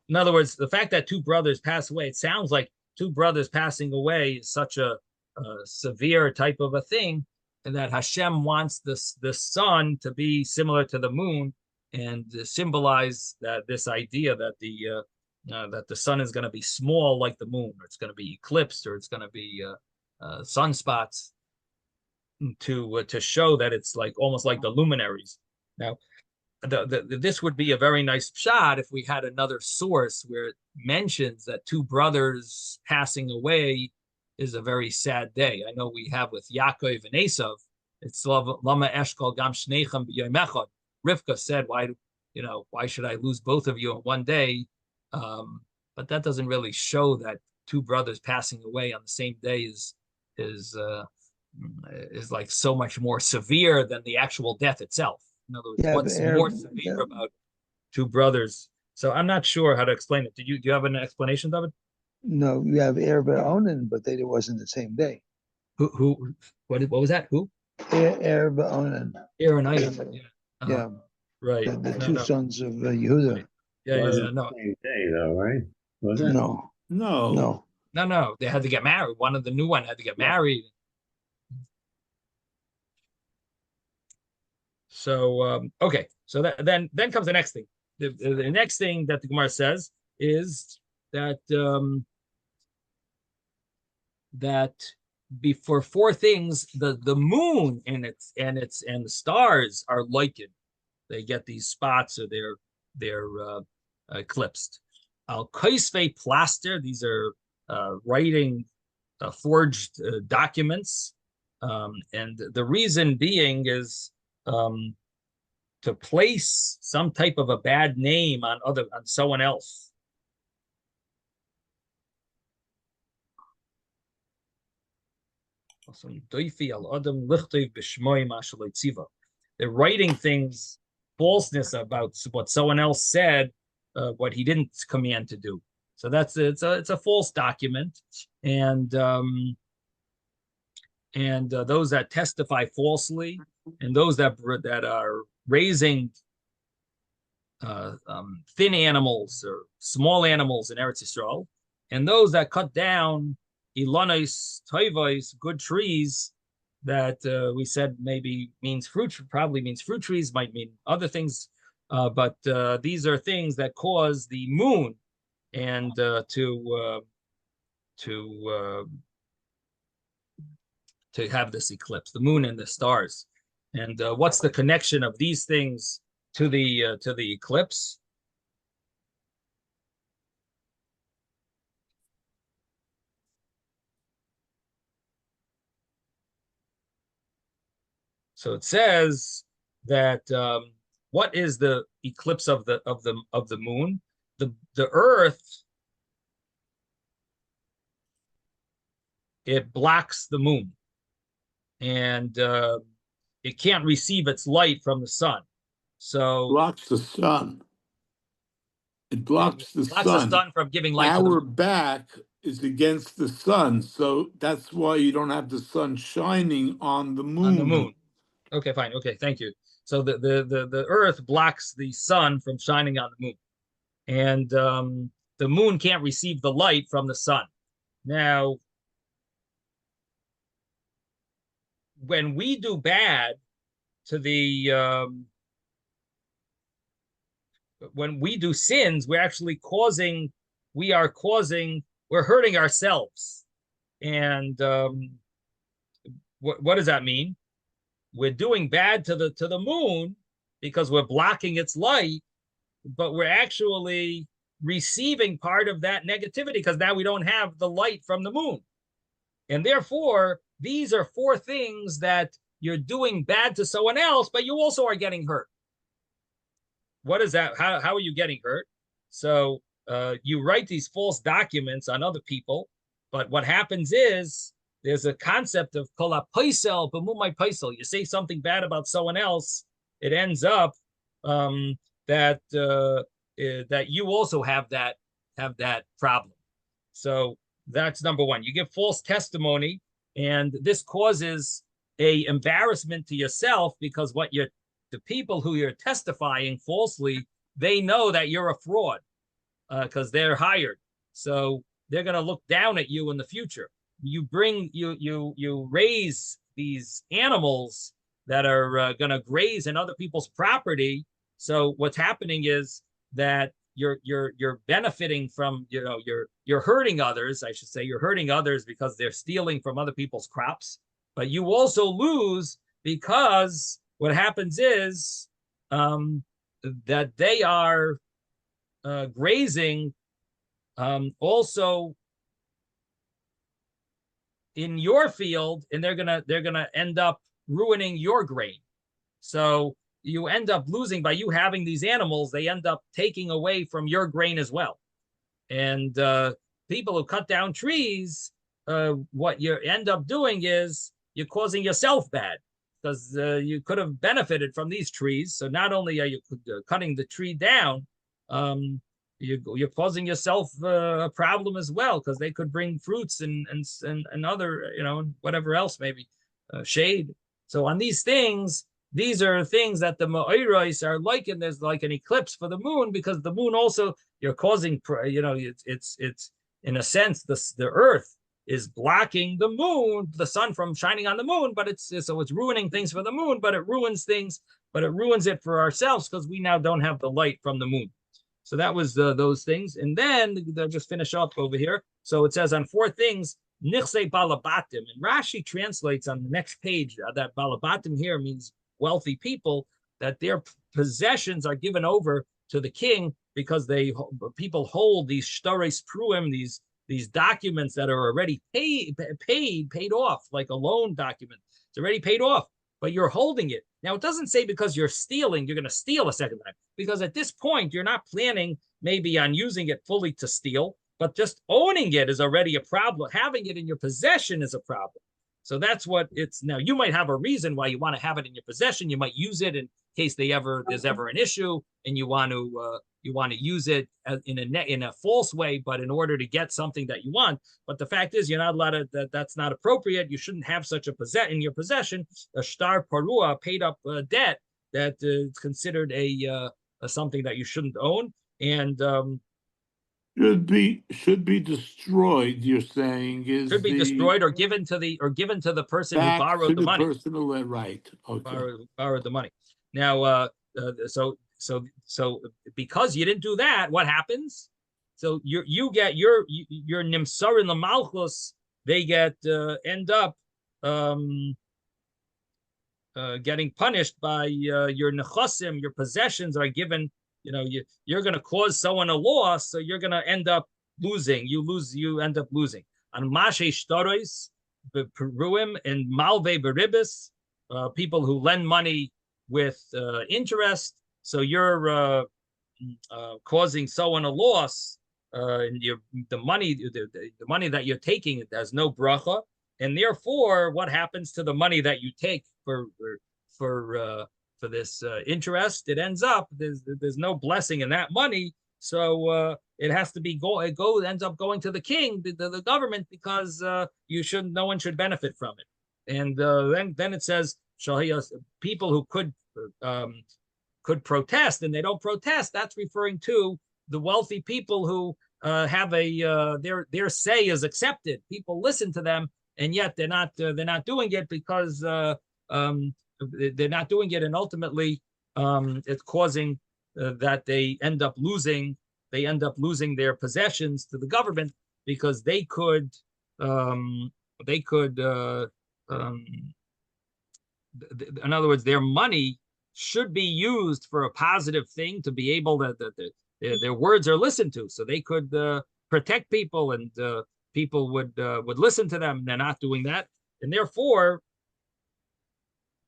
In other words, the fact that 2 brothers pass away, it sounds like 2 brothers passing away is such a severe type of a thing, and that Hashem wants the sun to be similar to the moon and symbolize this idea that the sun is going to be small like the moon, or it's going to be eclipsed, or it's going to be sunspots, to show that it's like almost like the luminaries. Now, this would be a very nice shot if we had another source where it mentions that 2 brothers passing away is a very sad day. I know we have with Yaakov and Esav. It's Lama Eshkol Gam Shneichem B'Yom Echad. Rivka said, "Why should I lose both of you in one day?" But that doesn't really show that 2 brothers passing away on the same day is like so much more severe than the actual death itself. In other words, what's more severe about 2 brothers? So I'm not sure how to explain it. Do you have an explanation, David? No, you have Erba Onan, but it wasn't the same day. What was that? Who? Erba Onan. Aaron Isaac. Yeah. Right. The 2 sons of Yehuda. Right. Yeah, no. Same day, though, right? Was it? No. They had to get married. One of the new one had to get married. So okay. So then comes the next thing. The next thing that the Gemara says is that that before 4 things, the moon and the stars are likened. They get these spots, or they're eclipsed. Al Kaisve plaster, these are writing forged documents, and the reason being is to place some type of a bad name on someone else. They're writing things, falseness about what someone else said, what he didn't command to do. So it's a false document, and those that testify falsely, and those that are raising thin animals or small animals in Eretz Yisrael, and those that cut down ilonos toivos, good trees, that we said maybe means probably means fruit trees, might mean other things, but these are things that cause the moon and to have this eclipse, the moon and the stars. And what's the connection of these things to the eclipse? So it says that what is the eclipse of the moon? The Earth, it blocks the moon, and it can't receive its light from the sun. So blocks the sun. It blocks the sun from giving light. Our back is against the sun, so that's why you don't have the sun shining on the moon. On the moon. Okay, fine. Okay, thank you. So the Earth blocks the sun from shining on the moon, and the moon can't receive the light from the sun. Now, when we do bad to when we do sins, we're hurting ourselves. And what does that mean? We're doing bad to the moon because we're blocking its light, but we're actually receiving part of that negativity because now we don't have the light from the moon. And therefore, these are 4 things that you're doing bad to someone else, but you also are getting hurt. What is that? How are you getting hurt? So you write these false documents on other people, but what happens is there's a concept of kol hapaisel b'mumay paisel. You say something bad about someone else, it ends up that you also have that problem. So that's number 1. You give false testimony, and this causes a embarrassment to yourself because the people who you're testifying falsely, they know that you're a fraud because they're hired. So they're going to look down at you in the future. You raise these animals that are going to graze in other people's property. So what's happening is that you're benefiting from, you're hurting others. I should say you're hurting others because they're stealing from other people's crops. But you also lose because what happens is that they are grazing also in your field, and they're gonna end up ruining your grain. So you end up losing by you having these animals. They end up taking away from your grain as well. And people who cut down trees, what you end up doing is you're causing yourself bad because you could have benefited from these trees. So not only are you cutting the tree down, you're causing yourself a problem as well because they could bring fruits and other, whatever else, maybe shade. So on these things, these are things that the Ma'oros are likened. There's like an eclipse for the moon because the moon also, you're causing, it's in a sense, the earth is blocking the moon, the sun from shining on the moon, but it's ruining things for the moon, but it ruins things, but it ruins it for ourselves because we now don't have the light from the moon. So that was those things. And then they'll just finish up over here. So it says on 4 things, nichse balabatim. And Rashi translates on the next page that balabatim here means wealthy people, that their possessions are given over to the king because people hold these shtares pruim, these documents that are already paid off, like a loan document. It's already paid off. but you're holding it. Now, it doesn't say because you're stealing, you're going to steal a second time, because at this point, you're not planning maybe on using it fully to steal, but just owning it is already a problem. Having it in your possession is a problem. So that's what it's now. You might have a reason why you want to have it in your possession. You might use it in case there's ever an issue, and you want to use it in a false way, but in order to get something that you want. But the fact is, you're not allowed to. That's not appropriate. You shouldn't have such a in your possession a shtar parua, paid up debt that is considered a something that you shouldn't own, and should be destroyed. You're saying is should be destroyed or given to the person who borrowed the money. Right. Okay. Borrowed the money. Now, so because you didn't do that, what happens? So you get your nimsar in the malchus. They end up getting punished by your nechasim. Your possessions are given. You're going to cause someone a loss, so you're going to end up losing. You end up losing. On mashe shtarois, peruim and malve beribis, people who lend money with interest. So you're causing someone a loss. And the money that you're taking, there's no bracha, and therefore, what happens to the money that you take for this interest? It ends up there's no blessing in that money, so it has to be ends up going to the king, the government, because no one should benefit from it. And then it says people who could protest and they don't protest. That's referring to the wealthy people who have their say is accepted. People listen to them, and yet they're not doing it because they're not doing it, and ultimately it's causing that they end up losing their possessions to the government, because they could in other words, their money should be used for a positive thing, to be able their words are listened to, so they could protect people, and people would listen to them. They're not doing that, and therefore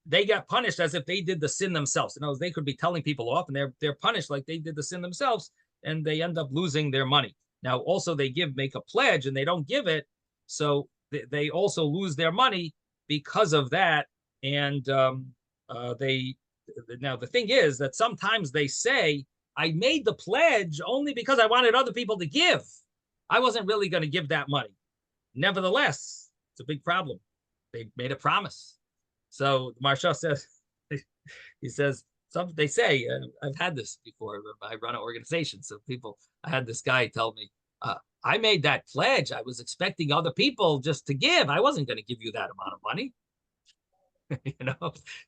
they got punished as if they did the sin themselves. They could be telling people off, and they're punished like they did the sin themselves, and they end up losing their money. Now, also they make a pledge and they don't give it, so they also lose their money because of that. And now the thing is that sometimes they say, I made the pledge only because I wanted other people to give. I wasn't really going to give that money. Nevertheless, it's a big problem. They made a promise. So Marsha says, he says, they say, I've had this before. I run an organization. So I had this guy tell me, I made that pledge. I was expecting other people just to give. I wasn't going to give you that amount of money.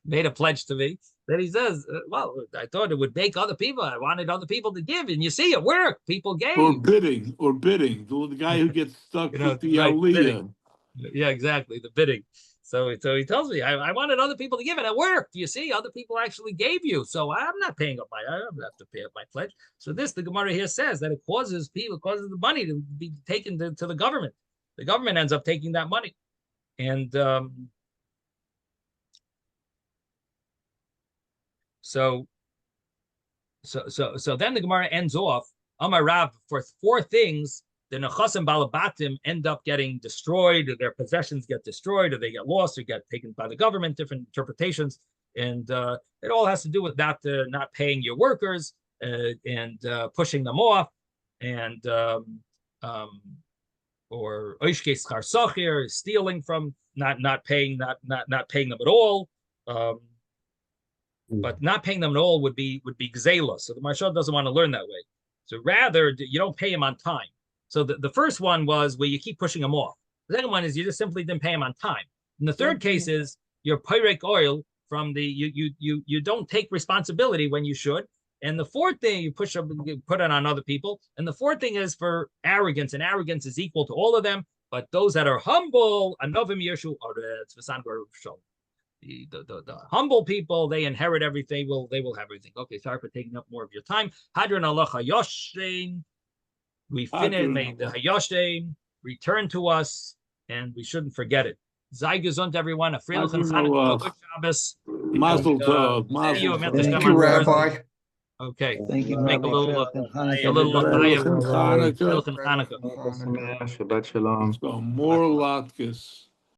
Made a pledge to me. Then he says, well, I thought it would make other people. I wanted other people to give. And you see, it worked. People gave. Or bidding. The guy who gets stuck with the aliyah. Yeah, exactly. The bidding. So he tells me, I wanted other people to give, and it worked. You see, other people actually gave you. So I'm not paying up I don't have to pay up my pledge. So the Gemara here says that it causes the money to be taken to the government. The government ends up taking that money. And So then the Gemara ends off, Amar Rav, for 4 things. The Nechasim Balabatim end up getting destroyed, or their possessions get destroyed, or they get lost, or get taken by the government, different interpretations. And it all has to do with not paying your workers and pushing them off, and or Oishke Schar Socher, stealing from, not paying them at all. But not paying them at all would be gzela. So the Maharsha doesn't want to learn that way. So rather, you don't pay him on time. So the first one was where you keep pushing him off. The second one is you just simply didn't pay him on time. And the third case is your pyrek oil from you don't take responsibility when you should. And the fourth thing, you put it on other people. And the fourth thing is for arrogance, and arrogance is equal to all of them. But those that are humble, anovim yershu the humble people, they inherit everything. They will have everything. Okay, sorry for taking up more of your time. Hadron Allah Hayoshein. We finished, made the Hayoshein return to us, and we shouldn't forget it. Sei gesund, everyone. A freilich and Mazel Hanukkah. tov. Good Shabbos. Mazel And, tov. see you Mazel at tov. Mitzvah Thank on you, Thursday. Rabbi. Okay. Thank you, Make a Rabbi. little, Freilich and make a Hanukkah. little Freilich l'chaim. and Hanukkah. Freilich and Hanukkah. Hanukkah. Shabbat shalom. So more latkes.